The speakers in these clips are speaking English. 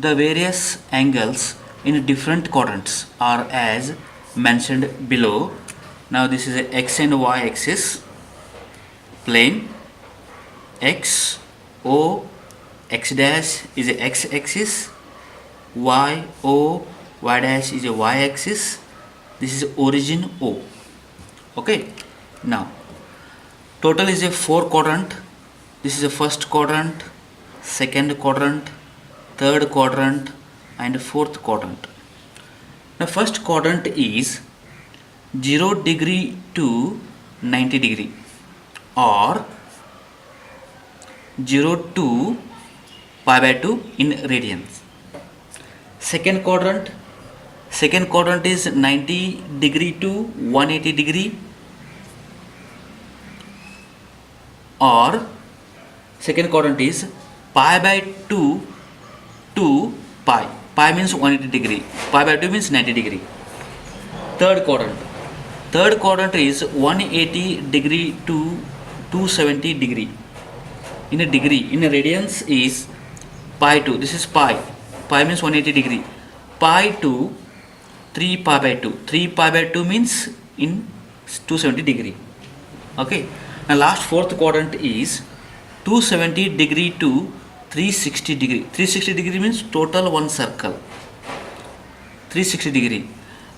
The various angles in different quadrants are as mentioned below. Now this is a x and y axis, plane x, o, x dash is a x axis, y, o, y dash is a y axis. This is origin O. Okay, now total is a 4 quadrant. This is the first quadrant, second quadrant, third quadrant and fourth quadrant. The first quadrant is 0 degree to 90 degree or 0 to pi by 2 in radians. Second quadrant is 90 degree to 180 degree or second quadrant is pi by 2 to pi. Pi means 180 degree, pi by 2 means 90 degree. Third quadrant is 180 degree to 270 degree. In a radians is pi 2. This is pi means 180 degree. Pi to 3 pi by 2. 3 pi by 2 means in 270 degree. Okay. Now last fourth quadrant is 270 degree to 360 degree. 360 degree means total one circle. 360 degree.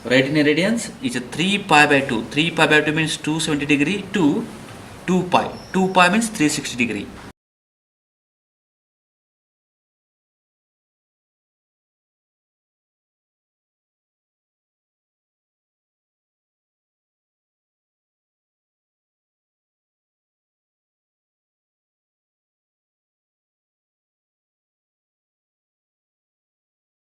Right in a radians is a 3 pi by 2. 3 pi by 2 means 270 degree to 2 pi. 2 pi means 360 degree.